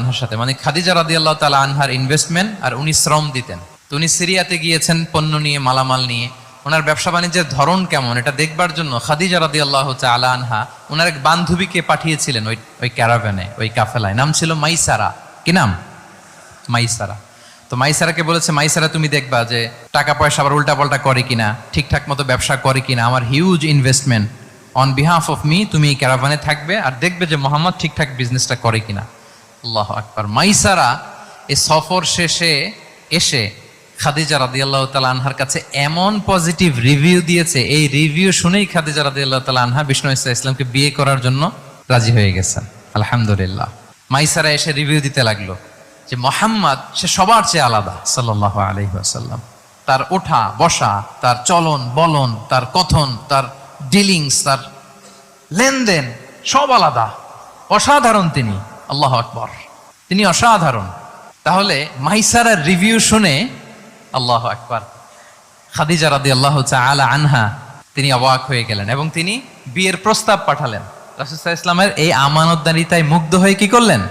আনহার সাথে, মানে খাদিজা রাদিয়াল্লাহু তাআলা আনহার ইনভেস্টমেন্ট, আর উনি শ্রম দিতেন। তো উনি সিরিয়াতে গিয়েছেন পণ্য নিয়ে, মালামাল নিয়ে। ওনার ব্যবসা বাণিজ্যের ধরন কেমন এটা দেখবার জন্য খাদিজা রাদিয়াল্লাহু তাআলা আনহা ওনার এক বান্ধবীকে পাঠিয়েছিলেন ওই ক্যারাভ্যানে, ওই কাফেলায়। নাম ছিল মাইসারা। কি নাম? মাইসারা। তো মাইসারাকে বলেছে, মাইসারা তুমি দেখবা যে টাকা পয়সা আবার উল্টাপাল্টা করে কিনা, ঠিকঠাক মতো ব্যবসা করে কিনা, আমার huge investment, on behalf of me তুমি এই ক্যারাভানে থাকবে আর দেখবে যে মোহাম্মদ ঠিকঠাক বিজনেসটা করে কিনা। আল্লাহু আকবার। মাইসারা এই সফর শেষে এসে খাদিজা রাদিয়াল্লাহু তাআলা আনহার কাছে এমন পজিটিভ রিভিউ দিয়েছে, এই রিভিউ শুনেই খাদিজা রাদিয়াল্লাহু তাআলা আনহা বিষ্ণু ইসা ইসলামকে বিয়ে করার জন্য রাজি হয়ে গেছেন। আলহামদুলিল্লাহ। মাইসারা এসে রিভিউ দিতে লাগলো যে মোহাম্মদ সে সবার চেয়ে আলাদা সাল্লাল্লাহু আলাইহি ওয়াসাল্লাম। তার ওঠা বসা, তার চলন বলন, তার কথন, তার ডিলিংস, তার লেনদেন সব আলাদা, অসাধারণ তিনি। আল্লাহু আকবার, তিনি অসাধারণ। তাহলে মাইসারার রিভিউ শুনে আল্লাহু আকবার খাদিজা রাদিয়াল্লাহু তাআলা আনহা তিনি অবাক হয়ে গেলেন এবং তিনি বিয়ের প্রস্তাব পাঠালেন। রাসূল সাল্লাল্লাহু আলাইহি ওয়াসাল্লামের এই আমানতদারিতায় মুগ্ধ হয়ে কি করলেন?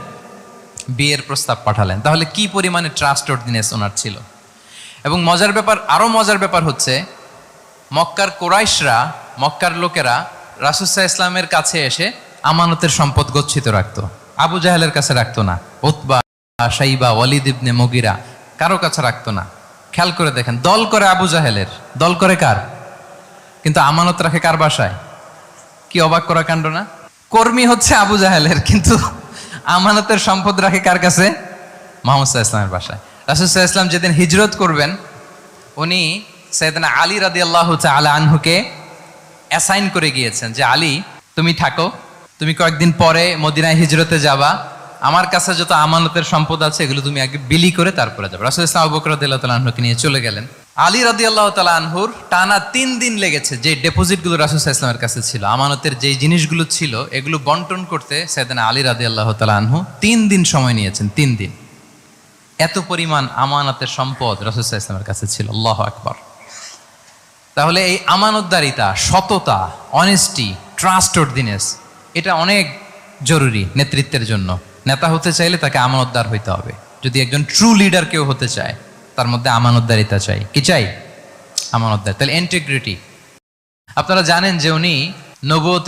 বিয়ের প্রস্তাব পাঠালেন। তাহলে কি পরিমাণে ট্রাস্টওয়ার্দিনেস ওনার ছিল। এবং মজার ব্যাপার, আরো মজার ব্যাপার হচ্ছে, মক্কার কুরাইশরা, মক্কার লোকেরা রাসূল সাল্লাল্লাহু আলাইহি ওয়াসাল্লামের কাছে এসে আমানতের সম্পদ গচ্ছিত রাখতো। আবু জাহেলের কাছে রাখতো না, উতবা, শাইবা, ওয়ালিদ ইবনে মুগিরা কারো কাছে রাখতো না। খেয়াল করে দেখেন, দল করে আবু জাহেলের, দল করে কার? কিন্তু আমানত রাখে কার বাসায়? কি অবাক করা কাণ্ড না? কর্মী হচ্ছে আবু জাহেলের, কিন্তু আমানতের সম্পদ রাখে কার কাছে? মুহাম্মদ সাল্লাল্লাহু আলাইহি ওয়াসাল্লামের বাসায়। রাসূল সাল্লাল্লাহু আলাইহি ওয়াসাল্লাম যেদিন হিজরত করবেন, উনি সাইয়েদনা আলী রাদিয়াল্লাহু তাআলা আনহুকে অ্যাসাইন করে গিয়েছেন যে আলী তুমি থাকো, তুমি কয়েকদিন পরে মদিনায় হিজরতে যাবা, আমার কাছে যত আমানতের সম্পদ আছে এগুলো তুমি আগে বিলি করে তারপরে যাবে। রাসূল সাল্লাল্লাহু আবু বকর রাদিয়াল্লাহু তাআলা আনহুকে নিয়ে চলে গেলেন। আলী রাদিয়াল্লাহু তাআলা আনহুর টানা 3 দিন লেগেছে যে ডেপোজিটগুলো রাসূল সাল্লাল্লাহু আলাইহি ওয়াসাল্লামের কাছে ছিল, আমানতের যেই জিনিসগুলো ছিল এগুলো বন্টন করতে সাইয়েদনা আলী রাদিয়াল্লাহু তাআলা আনহু 3 দিন সময় নিয়েছেন। 3 দিন। এত পরিমাণ আমানতের সম্পদ রাসূল সাল্লাল্লাহু আলাইহি ওয়াসাল্লামের কাছে ছিল। আল্লাহু আকবার। তাহলে এই আমানতদারিতা, সততা, অনেস্টি, ট্রাস্টওয়ার্দিনেস এটা অনেক জরুরি নেতৃত্বের জন্য। নেতা হতে চাইলে তাকে আমানতদার হইতে হবে। যদি একজন ট্রু লিডার কেউ হতে চায়, তার মধ্যে আমানতদারিতা চাই। কি চাই? আমানতদার। তাহলে ইন্টিগ্রিটি। আপনারা জানেন যে উনি নবুয়তের